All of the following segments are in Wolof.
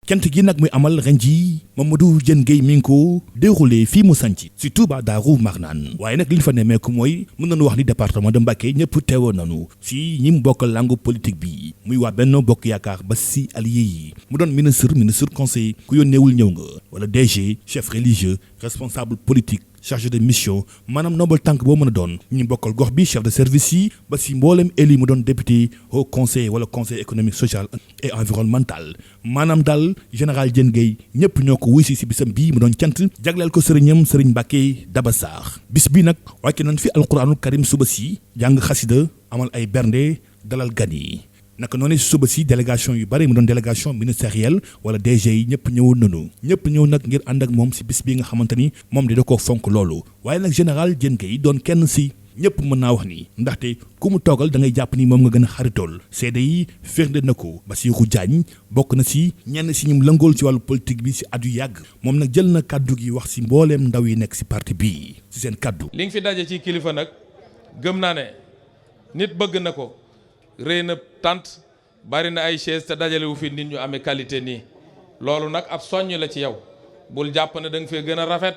cant gi nag muy amal ren jii Mamadou Diène Gueye mi ngi ko déroulé fii mu sanc si Touba Darou Marnane waaye nag li ñu fa nemmeeku mooy mën nañu wax ni département de Mbacké ñëpp teewoon nañu si ñi mu bokkal langue politique bi muy waa Benno Bokk Yaakaar ba si allié yi mu doon ministre conseiller ku yónneewul ñëw nga wala DG chef religieux responsable politique chargé de mission maanaam nombal tànk boo mën a doon ñu bokkal gox bi chef de service yi ba si mboolem élu mu doon député au conseil wala conseil économique social et environnemental maanaam daal général Diène Gueye ñëpp ñoo ko wuy si bisam bii mu doon cant jagleel ko sëriñam sëriñ Mbacké Daba Sarr bis bi nag wàcce nañ fi alquranul karim suba si jàng xasida amal ay bernde dalal gan yi naka noonu si suba si délégation yu bari mu doon délégation ministérielle wala DG yi ñëpp ñëwoon nañu ñëpp ñëw nag ngir ànd ak moom si bis bi nga xamante ni moom di da koo fonk loolu waaye nag général Diène Gueye doon kenn si ñëpp mën naa wax ni ndaxte ku mu toogal da ngay jàpp ni moom nga gën a xaritool seede yi firnde na ko Bassirou Diagne bokk na si ñenn si ñum lëngool ci wàllu politique bi si at yu yàgg moom nag jël na kaddu gi wax si mbooleem ndaw yi nekk si parti bii si seen kaddu. li nga fi daje ci kilifa nag gëm naa ne nit bëgg na ko rëy na tant bari na ay chaise te dajale wu fi nit ñu amee qualité nii loolu nag ab soññ la ci yow bul jàpp ne da nga fee gën a rafet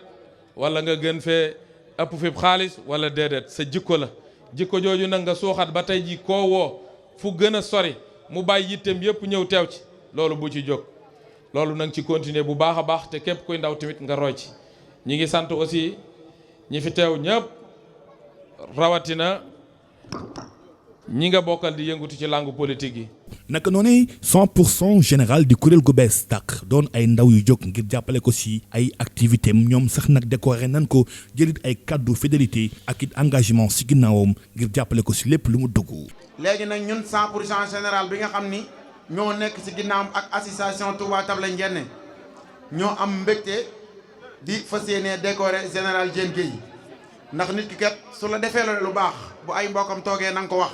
wala nga gën fee ëpp fi xaalis wala déedéet sa jikko la jikko jooju nag nga suuxat ba tey ji koo woo fu gën a sori mu bàyyi yitteem yëpp ñëw teew ci loolu bu ci jóg loolu nag ci continuer bu baax a baax te képp kuy ndaw tamit nga roy ci ñi ngi sant aussi ñi fi teew ñëpp rawatina ñi nga bokkal di yëngutu ci langue politique yi. naka noonu 100% général di kuréel gu bees tàq doon ay ndaw yu jóg ngir jàppale ko si ay activité am ñoom sax nag décoré nan ko jëlit ay kaddu fidélité ak it engagement si ginnaawam ngir jàppale ko si lépp lu mu dugg. léegi nag ñun 100% général bi nga xam ni ñoo nekk si ginnaawam ak association Touba Tabla Ndiéné ñoo am mbégte di fas yéene décoré général Diène Gueye ndax nit ki kat su la defee lu baax bu ay mbokkam toogee na nga ko wax.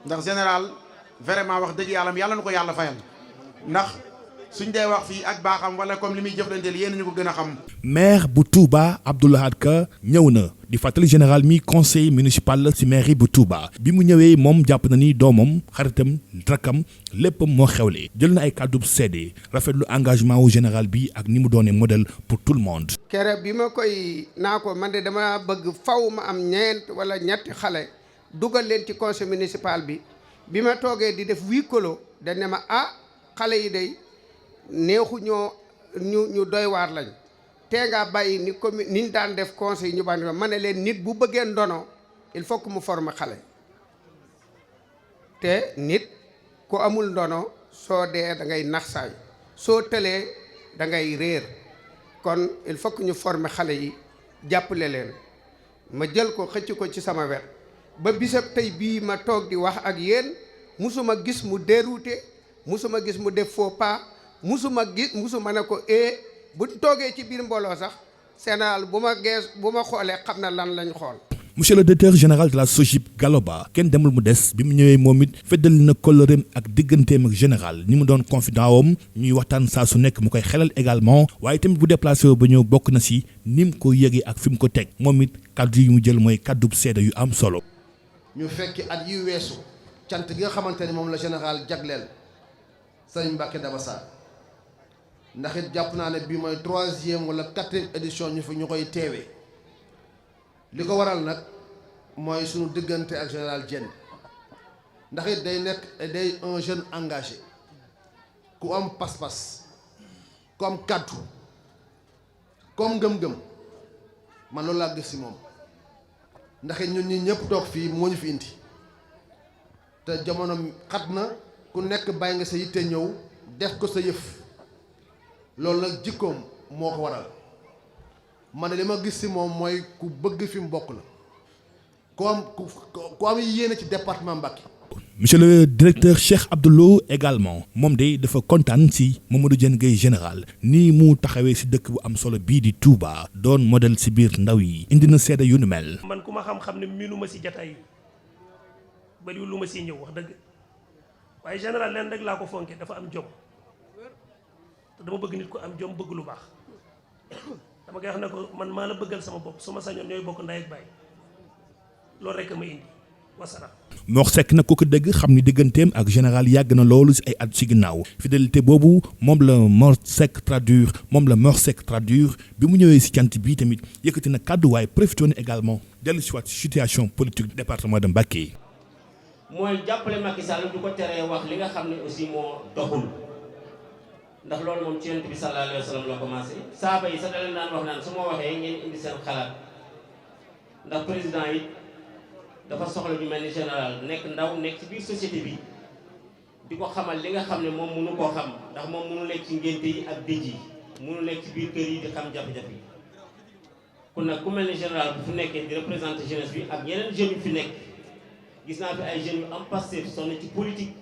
ndax général vraiment wax dëgg yàlla na ko yàlla fayal ndax suñ dee wax fii ak baaxam wala comme li muy jëflanteel yéen ñu ko gën a xam. maire bu Touba Abdou Lahad Ka ñëw na di fàttali général mi conseil municipal la si mairie bu Touba bi mu ñëwee moom jàpp na ni doomam xaritam rakkam léppam moo xewle jël na ay kàddu seede rafetlu engagement wu général bi ak ni mu doonee modèle pour tout le monde. kere bi ma koy naa ko man de dama bëgg faw ma am ñeent wala ñetti xale. dugal leen ci conseil municipal bi ma toogee di def huis clos dañ ne ma xale yi day neexu ñu doy waar lañ tee ngaa bàyyi ni commune ni ñu daan def conseil ñu bàyyi ma ne leen nit bu bëggee ndono il faut que mu former xale te nit ku amul ndono soo dee da ngay nax saay soo tëlee da ngay réer kon il faut que ñu former xale yi jàppale leen ma jël ko xëcc ko ci sama wet ba bisab tey bii ma toog di wax ak yéen musuma gis mu dérouté musuma gis mu def faux pas musuma ne ko bu toogee ci biir mbooloo sax général bu ma xoolee xam na lan lañ xool. monsieur le directeur général de la SOGIP Gallo Ba kenn demul mu des bi mu ñëwee moom it feddali na kóllëreem ak digganteem ak général ni mu doon confident wam ñuy waxtaan saa su nekk mu koy xelal également waaye tamit bu déplacé wu ba ñëw bokk na si ni mu ko yëgee ak fi mu ko teg moom it kaddu yi mu jël mooy kaddu seede yu am solo. ñu fekki at yu weesu cant gi nga xamante ni moom la général jagleel sëriñ Mbacké Daba Sarr ndax it jàpp naa ne bii mooy 3e wala 4e édition ñu koy teewee li ko waral nag mooy suñu diggante ak général Diène ndax it day un jeune engagé ku am pas-pas ku am kàddu ku am ngëm-ngëm man loolu laa gis si moom. ndax ñun ñi ñëpp toog fii moo ñu fi indi te jamono xat na ku nekk bàyyi nga sa yitte ñëw def ko sa yëf loolu nag jikkoom moo ko waral man li ma gis ci moom mooy ku bëgg fi mu bokk la ku am yéene ci département Mbacké. monsieur le directeur Cheikh Abdoulo également moom de dafa kontaan si Mamadou Diène Gueye général nii mu taxawee si dëkk bu am solo bii di Touba doon modèle si biir ndaw yi indi na seede yu nu mel. man ku ma xam-xam ne miinu ma si jataay bariwul lu ma si ñëw wax dëgg waaye général leen rek laa ko fonke dafa am jom te dama bëgg nit ko am jom bëgg lu baax dama koy wax ne ko man maa la bëggal sama bopp su ma sañoon ñooy bokk ndey ak baay loolu rek ma indi wasalaam. Mor Seck nag ko dégg xam ni digganteem ak général yàgg na loolu si ay at si ginnaaw fidélité boobu moom la Mor Seck traduire bi mu ñëwee si cant bii tamit yëkkati na kàddu waaye profité na également dellu si waat situation politique département de Mbacké. mooy jàppale Macky Sall du ko teree wax li nga xam ne aussi moo doxul ndax loolu moom ci yonent bi sallallahu alayhi wa sallam la commencé saaba yi sax da leen daan wax naan su ma waxee ngeen indi seen xalaat ndax président yi dafa soxla ñu mel ni général nekk ndaw nekk ci biir société bi di ko xamal li nga xam ne moom mënu koo xam ndax moom mënu nekk ci ngénte yi ak dëj yi mënu nekk ci biir kër yi di xam jafe-jafe yi kon nag ku mel ni général bu fi nekkee di représenter jeunesse bi ak yeneen jeunes yu fi nekk gis naa fi ay jeunes yu am Pastef sonn ci politique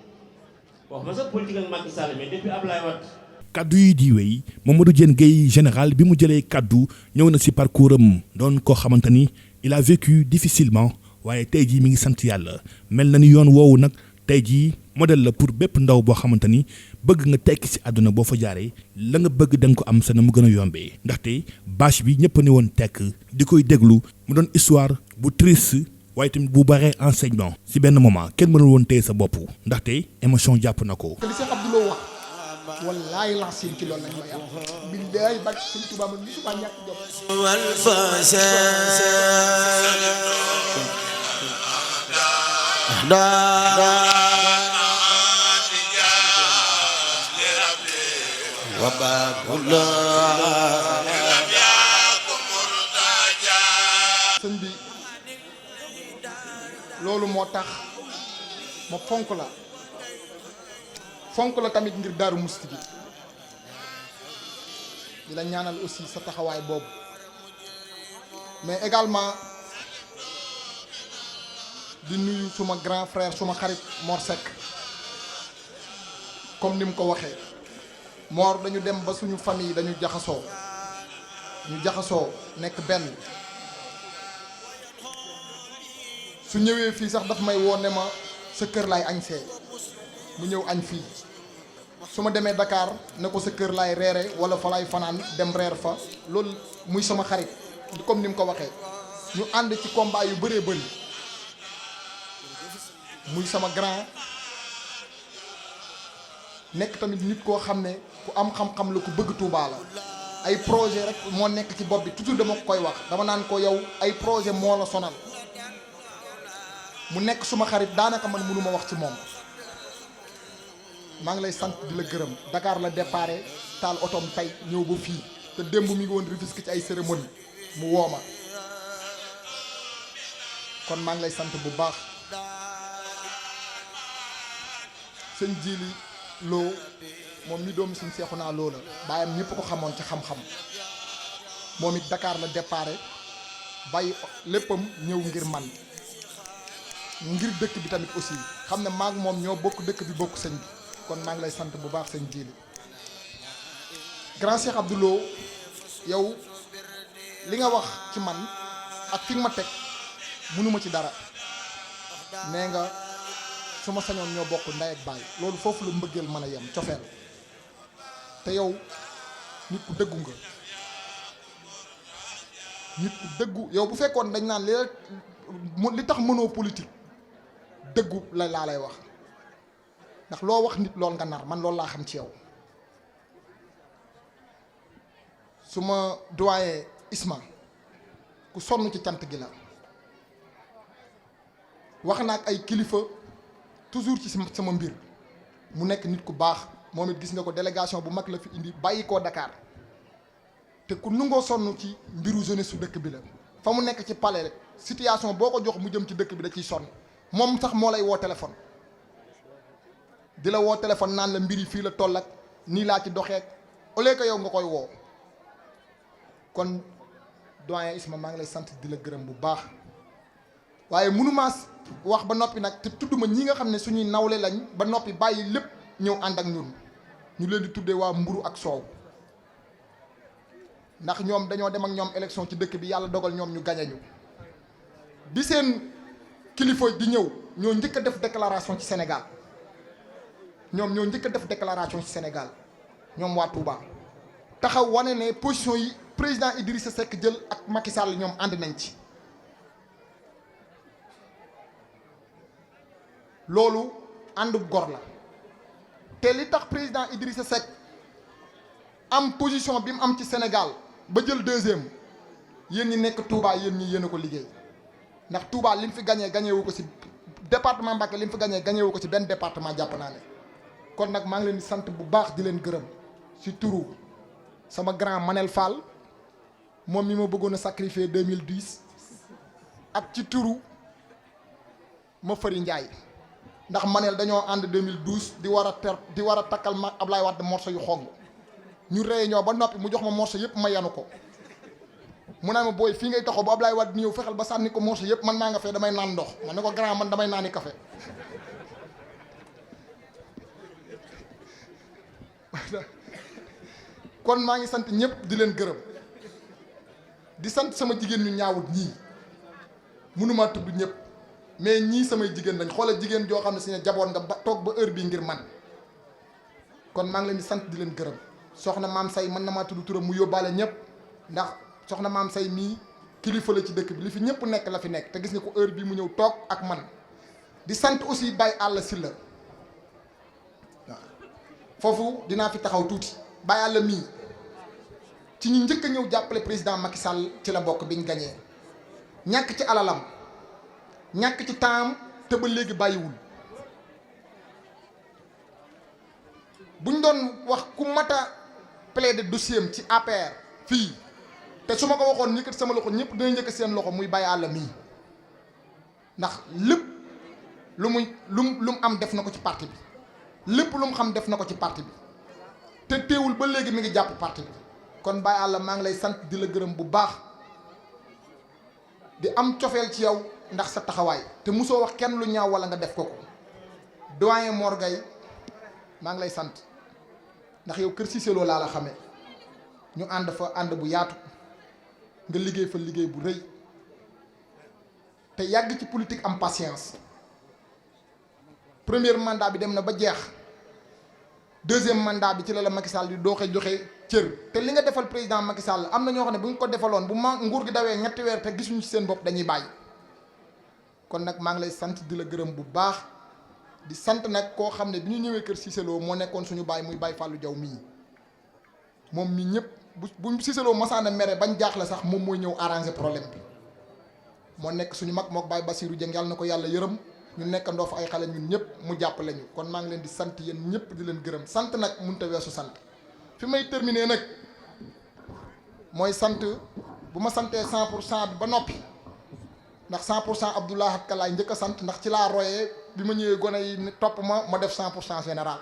wax ma sax politique ak Macky Sall mais depuis Ablaye Wade. kaddu yi di wéy Mamadou Diène Gueye général bi mu jëlee kaddu ñëw na si parcours am doon koo xamante ni il a vécu difficilement waaye tey jii mi ngi sant yàlla mel na ni yoon woowu nag tey jii modèle la pour bépp ndaw boo xamante ni bëgg nga tekki si àdduna boo fa jaaree la nga bëgg da nga ko am sa na mu gën a yombee ndaxte bâche bi ñëpp ni woon tekk di koy déglu mu doon histoire bu triste waaye tamit bu baree enseignement si benn moment kenn mënul woon téye sa bopp ndaxte émotion jàpp na ko. li Cheikh Abdoulaye wax wallaay lancé ci loolu lañ may am billaay barke Sëñ Tuubaa man musuma ñàkk jom sëñ bi loolu moo tax ma fonk la tamit ngir Daaru Musti bi di la ñaanal aussi sa taxawaay boobu mais également di nuyu suma grand frère suma xarit Mor Seck comme ni mu ko waxee Mor dañu dem ba suñu famille dañu jaxasoo nekk benn su ñëwee fii sax daf may woo ne ma sa kër laay añ see mu ñëw añ fii su ma demee Dakar ne ko sa kër laay reere wala fa laay fanaan dem reer fa loolu muy sama xarit comme ni mu ko waxee ñu ànd ci combat yu bëree bëri muy sama grand nekk tamit nit koo xam ne ku am xam-xam la ku bëgg Touba la ay projet rek moo nekk ci bopp bi toujours dama ko koy wax dama naan ko yow ay projet moo la sonal mu nekk suma xarit daanaka man mënuma wax ci moom maa ngi lay sant di la gërëm Dakar la déparé taal otom tey ñëw ba fii te démb mi ngi woon Rufisque ci ay cérémonie mu woo ma kon maa ngi lay sant bu baax sëñ Jili Lo moom mi doomu suñ seexu naa loo la bàyyam ñëpp ko xamoon ci xam-xam moom it Dakar la déparé bàyyi léppam ñëw ngir man ngir dëkk bi tamit aussi xam ne maag moom ñoo bokk dëkk bi bokk sëñ bi kon maa ngi lay sant bu baax sëñ Jili grand Cheikh Abdoulaye yow li nga wax ci man ak fi nga ma teg mënuma ci dara nee nga su ma sañoon ñoo bokk ndey ak baay loolu foofu la mbëggeel mën a yem cofeel te yow nit ku dëggu nga nit ku dëggu yow bu fekkoon dañ naan li tax mënoo politique dëggu la laa lay wax ndax loo wax nit lool nga nar man loolu laa xam ci yow su ma doyen Isma ku sonn ci cant gi la wax naa ak ay kilifa toujours ci sama mbir mu nekk nit ku baax moom it gis nga ko délégation bu mag la fi indi bàyyi koo Dakar te ku nungoo sonn ci mbiru jeunesse su dëkk bi la fa mu nekk ci palais rek situation boo ko jox mu jëm ci dëkk bi da ciy sonn moom sax moo lay woo téléphone di la woo téléphone naan la mbir yi fii la toll ak nii laa ci doxeek au lieu que yow nga koy woo kon doyen Isma maa ngi lay sant di la gërëm bu baax waaye mënumaa wax ba noppi nag te tudduma ñi nga xam ne suñuy nawle lañ ba noppi bàyyi lépp ñëw ànd ak ñun ñu leen di tuddee waa mburu ak soow ndax ñoom dañoo dem ak ñoom élection ci dëkk bi yàlla dogal ñoom ñu gañe ñu bi seen kilifa di ñëw ñoo njëkk a def déclaration ci Sénégal ñoom ñoo njëkk a def déclaration ci Sénégal ñoom waa Touba taxaw wane ne position yi président Idrissa Seck jël ak Macky Sall ñoom ànd nañ ci loolu àndu gor la te li tax président Idrissa Seck am position bi mu am ci Sénégal ba jël deuxième yéen ñi nekk Touba yéen ñi yéen a ko liggéey ndax Touba li mu fi gagné wu ko ci département Mbacké li mu fi gagné wu ko ci benn département jàpp naa ne kon nag maa ngi leen di sant bu baax di leen gërëm ci turu sama grand Manel Fall moom mi ma bëggoon a sacrifier 2010 ak ci turu ma Fari Ndiaye ndax Manel dañoo ànd 2012 di war a takkal ma Ablaye Wade morceau yu xong ñu réunion ba noppi mu jox ma morceau yëpp ma yanu ko mu naa ma booy fii ngay taxaw ba Ablaye Wade ñëw fexeel ba sànni ko morceau yëpp man maa nga fee damay naan ndox ma ne ko grand man damay naani café kon maa ngi sant ñëpp di leen gërëm di sant sama jigéen ñu ñaawut ñii mënumaa tudd ñëpp mais ñii samay jigéen lañ xoolal jigéen joo xam ne si ne jaboon nga ba toog ba heure bii ngir man kon maa ngi leen di sant di leen gërëm soxna maam say mën na maa tudd turam mu yóbbaale ñëpp ndax soxna maam say mii kilifa la ci dëkk bi li fi ñëpp nekk la fi nekk te gis nga ko heure bii mu ñëw toog ak man di sant aussi Baye Alla Sylla waaw foofu dinaa fi taxaw tuuti Baye Alla mii ci ñu njëkk a ñëw jàppale président Macky Sall ci la bokk biñ gañee ñàkk ci alalam ñàkk ci temps te ba léegi bàyyiwul buñ doon wax ku mat a plaider dossier am ci APR fii te su ma ko waxoon ñi kat sama loxo ñëpp dina njëkk seen loxo muy Baye Alla mii ndax lépp lu mu am def na ko ci parti bi lépp lu mu xam def na ko ci parti bi te teewul ba léegi mi ngi jàpp parti bi kon Baye Alla maa ngi lay sant di la gërëm bu baax di am cofeel ci yow ndax sa taxawaay te musoo wax kenn lu ñaaw wala nga def ko doyen Mor Gaye maa ngi lay sant ndax yow kër Cissé Lo laa la xamee ñu ànd fa ànd bu yaatu nga liggéey fa liggéey bu rëy te yàgg ci politique am patience premier mandat bi dem na ba jeex deuxième mandat bi ci la Macky Sall di dooxe joxe cër te li nga defal président Macky Sall am na ñoo xam ne bu ñu ko defaloon bu ma nguur gi dawee ñetti weer te gisuñu ci seen bopp dañuy bàyyi kon nag maa ngi lay sant di la gërëm bu baax di sant nag koo xam ne bi ñu ñëwee kër Cissé Lo moo nekkoon suñu baay muy Baye Fallou Diaw mii moom mii ñëpp bu Cissé Lo masaana mere bañ jaaxle sax moom mooy ñëw arranger problème bi moo nekk suñu mag mook Baye Bassirou Dieng yàlla na ko yàlla yërëm ñu nekkandoo fa ay xale ñun ñëpp mu jàppale ñu kon maa ngi leen di sant yéen ñëpp di leen gërëm sant nag mënut a weesu sant fi may terminer nag mooy sant bu ma santee 100% bi ba noppi ndax 100% Abdoulaye Ka laay njëkk a sant ndax ci laa royee bi ma ñëwee gone yi topp ma def 100% général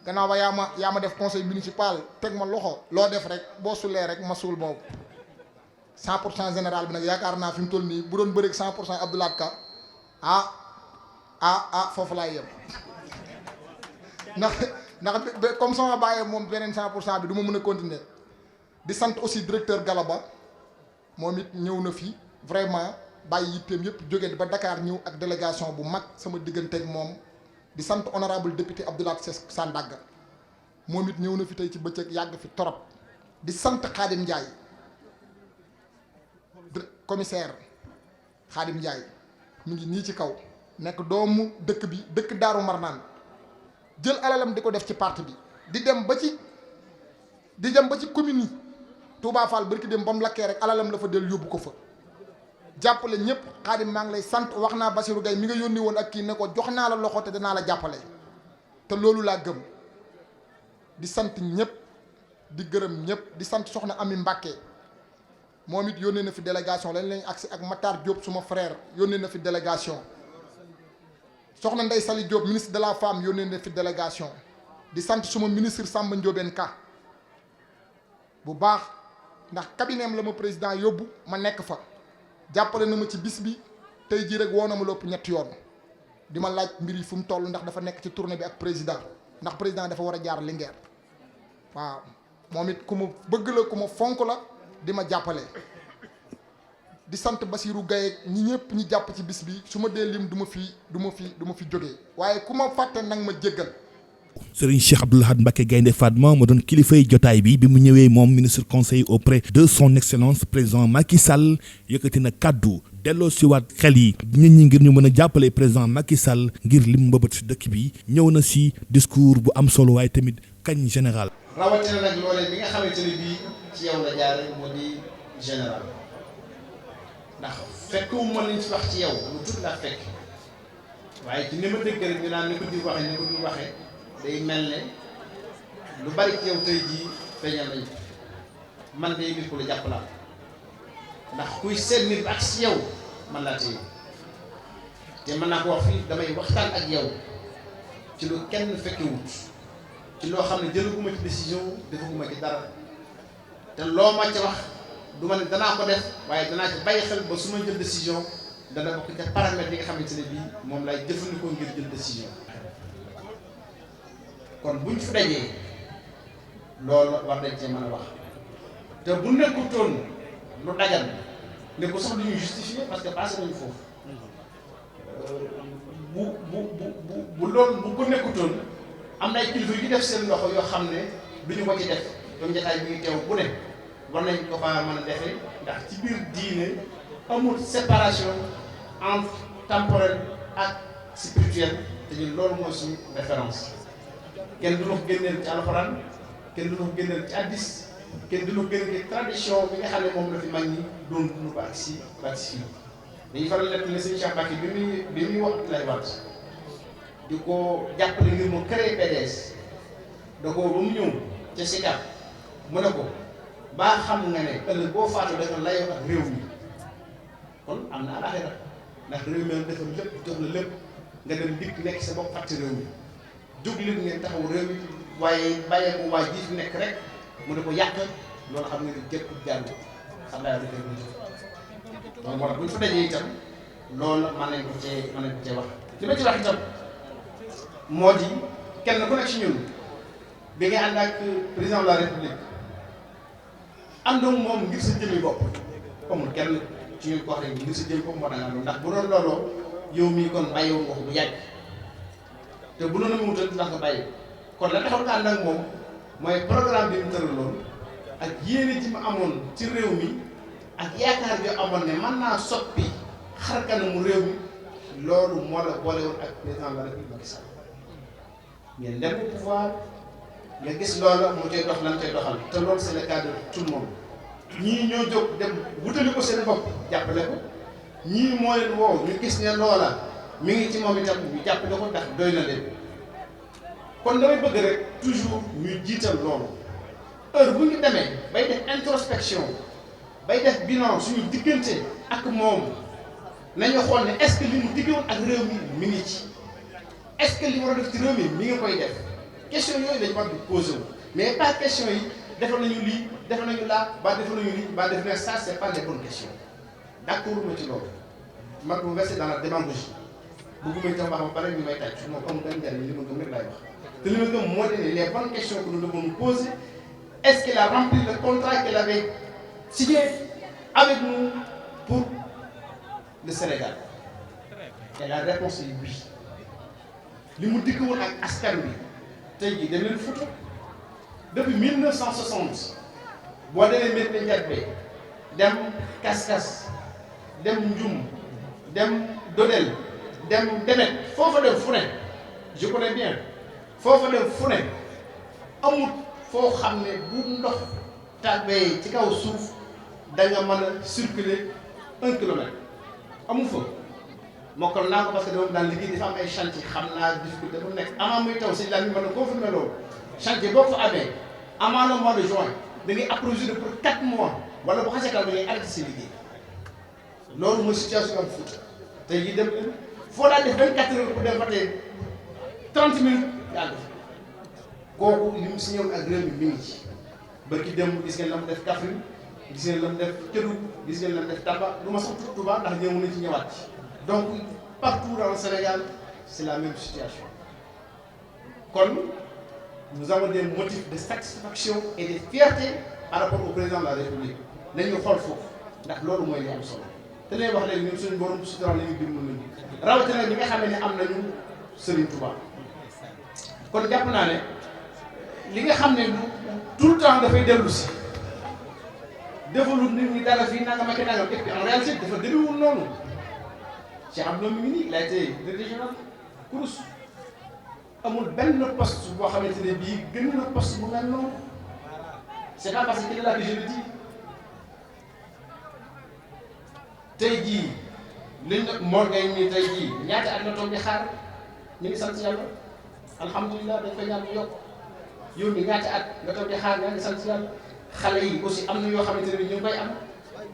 gannaaw ba yaa ma def conseil municipal teg ma loxo loo def rek boo sulee rek ma suul boobu 100% général bi nag yaakaar naa fi mu toll nii bu doon bëreeg 100% Abdoulaye Ka foofu laay yem ndax comme sama bàyyee moom beneen 100% bi du ma mën a continuer di sant aussi directeur Galaba moom it ñëw na fi vraiment bàyyi yitteem yëpp jóge ba Dakar ñëw ak délégation bu mag sama digganteeg moom di sant honorable député Abdoulaye Sandaga moom it ñëw na fi tey ci bëccëg yàgg fi torop di sant Khadim Ndiaye commissaire Khadim Ndiaye mu ngi nii ci kaw nekk doomu dëkk bi dëkk Daaru Marnaan jël alalam di ko def ci parti bi di dem ba ci commune yi Touba Fall barki dem ba mu lakkee rek alalam la fa del yóbbu ko fa jàppale ñëpp. Xaadim maa ngi lay sant wax naa Bassirou Gaye mi nga yónni woon ak kii ne ko jox naa la loxo te danaa la jàppale te loolu laa gëm di sant ñëpp di gërëm ñëpp di sant soxna Ami Mbàkke moom it yónnee na fi délégation lañ agsi ak Matar Diop suma frère yónnee na fi délégation soxna Ndeye Sali Diop ministre de la femme yónnee na fi délégation di sant suma ministre Samba Ndiobène Ka bu baax ndax cabinet la ma président yóbbu ma nekk fa jàppale na ma ci bis bi tey jii rek woo na ma lopp ñetti yoon di ma laaj mbir yi fu mu toll ndax dafa nekk ci tournée bi ak président ndax président dafa war a jaar Linguère waaw moom it ku ma bëgg la ku ma fonk la di ma jàppale di sant Bassirou Gaye ñi ñëpp ñi jàpp ci bis bi su ma dee lim du ma fi jógee waaye ku ma fàtte nag ma jéggal Serigne Cheikh Abdou Lahad Mbacké Gaïndé Fatma moo doon kilifay jotaay bi mu ñëwee moom ministre conseil auprès de son excellence président Macky Sall yëkkati na kaddu delloo si waat xel yi nit ñi ngir ñu mën a jàppale président Macky Sall ngir lim mbëbët si dëkk bi ñëw na si discours bu am solo waaye tamit kañ général. rawatina nag loolee bi nga xamante ne bii ci yow la jaare moo di général ndax fekku mën nañ ci wax ci yow lu tudd la fekk waaye ci ni ma dégg rek ñu naan ni ko di waxee ni ko di waxee day mel ne lu bari ci yow tey jii feeñal nañ man day nit ku la jàpp laa ndax kuy seet nit ak si yow man laa téye te mën naa ko wax fii damay waxtaan ak yow ci lu kenn fekkewut ci loo xam ne jëlaguma ci décision defaguma ci dara te loo ma ci wax du ma ne danaa ko def waaye danaa ci bàyyi xel ba su ma jël décision dana bokk ca paramètres yi nga xamante ne bii moom lay jëfandikoo ngir jël décision kon buñ fi dajee loolu war nañ cee mën a wax te bu nekkutoon lu dagan ne ko sax lu ñuy justifier parce que passé nañu foofu bu loolu bu ko nekkutoon am na ay kilifa yu def seen loxo yoo xam ne duñu ko ci def ñoom jotaay bi ngi teew bu ne war nañ ko faa mën a defee ndax ci biir diine amul séparation entre temporel ak spirituel te ñun loolu mooy suñu référence kenn du la ko génneel ci alxuraan kenn du la ko génneel ci hadiis kenn du la ko génneel ci tradition bi nga xam ne moom la fi mag ñi doon dund ba ak si fii dañuy faral di ne sëñ Cheikh Mbacké bi muy wax Abdoulaye Wade di ko jàppale ngir mu créé PDS da ko ba mu ñëw ca Sicap mu ne ko baa xam nga ne ëllëg boo faatu da nga layoo ak réew mi kon am na alaxira ndax réew mi defal lépp jox la lépp nga dem dikk nekk sa bopp fàtte réew mi jóg leen ngeen taxaw réew mi waaye bàyyee ko waa ji fi nekk rek mu ne ko yàq loolu xam nga ne jëkk jàll xam naa dafay bu donc moo tax bu ñu fa dajee itam loolu mën nañ ko cee wax li ma ci wax itam moo di kenn ku nekk ci ñun bi nga ànd ak président de la république àndoon moom ngir sa jëmmi bopp amul kenn ci ñun ko wax rek ngir sa jëmmi bopp moo tax nga ndax bu doon looloo yow mii kon bàyyiwoon nga ko bu yàgg te bu doon wutal ndax nga bàyyi kon la taxaw nga ànd ak moom mooy programme bi mu tëraloon ak yéene ji ma amoon ci réew mi ak yaakaar bi amoon ne mën naa soppi xar kanamu réew mi loolu moo la boole woon ak président de la république Macky Sall ngeen dem au pouvoir nga gis loola mu cay dox lan cay doxal te loolu c'est le cas de tout le monde ñii ñoo jóg dem wutali ko seen bopp jàppale ko ñii moo leen woow ñu gis ne loola mi ngi ci moom itam ñu jàppale ko ndax doy na leen kon damay bëgg rek toujours ñu jiital loolu heure bu ñu demee bay def introspection bay def bilan suñu diggante ak moom nañu xool ne est-ce que li mu diggoon ak réew mi ngi ci est-ce que li mu war a def ci réew mi ngi koy def question yooyu dañu war di posé wu mais pas question yi defal nañu lii defal nañu laa ba defal nañu lii ba def na ça c'est pas les bonnes questions d'accord ma ci loolu man bu versé dans la démagogie bëgguma itam wax ba pare ñu may tàcc moom amul benn njariñ li ma gëm rek laay wax te li ma gëm moo di ne les bonnes questions que nous devons nous poser est-ce qu'il a rempli le contrat qu'il avait signé avec nous pour le Sénégal et la réponse est oui li mu dikk woon ak askan bi tey jii dem leen Fouta depuis 1960 boo demee Médina Ndiaye dem Kaskas dem Ndioum dem Dodel dem Demet foofa dem fu ne je connais bien foofa dem fu ne amul foo xam ne bu ndox tàbbee ci kaw suuf da nga mën a circuler 1 kilomètre amul fa mokkal naa ko parce que dama daan liggéey dafa am ay chantier xam naa difficulté bu nekk avant muy taw si la ñu mën a confirmer loolu chantier boo ko fa amee avant le mois de juin da ngay approvisionné pour 4 mois wala bu xasee kaw da ngay arrêté si liggéey loolu mooy situation am Fouta tey jii dem foo daal def 24 heures pour dem fa tey 30 minutes yàlla def kooku li mu signé woon ak réew mi ngi ci barki dem gis ngeen la mu def Kaffrine gis ngeen la mu def Kédougou gis ngeen la mu def Tamba lu ma sax Touba ndax ñëw nañ ci ñëwaat ci donc partout dans le Sénégal c'est la même situation kon nous avons des motifs de satisfaction et de fierté par rapport au président de la République nañu xool foofu ndax loolu mooy li am solo te lay wax léegi ñun suñu borom sutural la ñu dimbali nañu rawatina ñi nga xam ne am nañu Serigne Touba kon jàpp naa ne li nga xam ne tout le temps dafay dellu si defalul nit ñi dara fii nangam ak nangam et puis en réalité dafa demewul noonu Cheikh Abdou mi ngi nii il a été directeur général Crous amul benn poste boo xamante ne bii gën na poste bu mel noonu c'est pas parce qu'il est là que je le dis tey jii liñ ne Mor Gueye nii tey jii ñaata at la toog di xaar ñu ngi sant yàlla alhamdulilah dañ koy ñaan mu yokk yow mi ñaata at nga toog di xaar nga ngi sant yàlla xale yi aussi am na yoo xamante ne bi ñu ngi koy am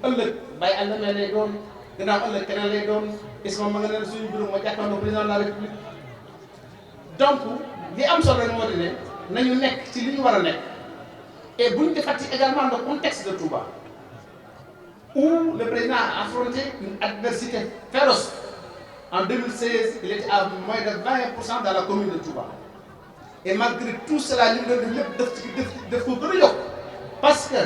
ëllëg bàyyi àll na lay doon gannaaw ëllëg keneen lay doon isma ma nga ne suñu bureau ma jàkkaarloo président de la république donc li am solo moo di ne nañu nekk ci li ñu war a nekk et bu ñu di fàttali également le contexte de Touba où le président a affronté une adversité féroce. En 2016, il était à moins de 20% dans la commune de Touba. Et malgré tout cela, nous devons gagner. Parce que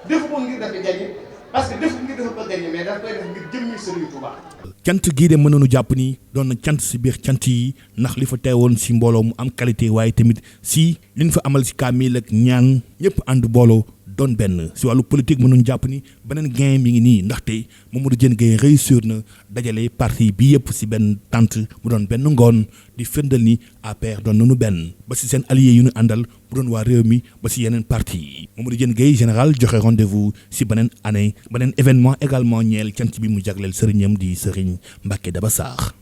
nous devons gagner. Parce que nous devons gagner, mais nous devons gagner sur Touba. cant gii de mënoonu jàpp ni doon na cant si biir cant yi ndax li fa teewoon si mbooloo mu am qualité waaye tamit si li ñu fa amal si kaamil ak ñaan ñëpp ànd booloo doon benn si wàllu politique mënuñ jàpp ni beneen gain mi ngi nii ndaxte Mamadou Diène Gaye réussir na dajale parti bi yëpp si benn tànt mu doon benn ngoon di firndal ni APR doon nañu benn ba si seen alliés yu ñu àndal mu doon waa réew mi ba si yeneen parti yi Mamadou Diène Gaye général joxe rendez-vous si beneen année beneen événement également ñeel cant bi mu jagleel sëriñam di Serigne Mbacké Daba Sarr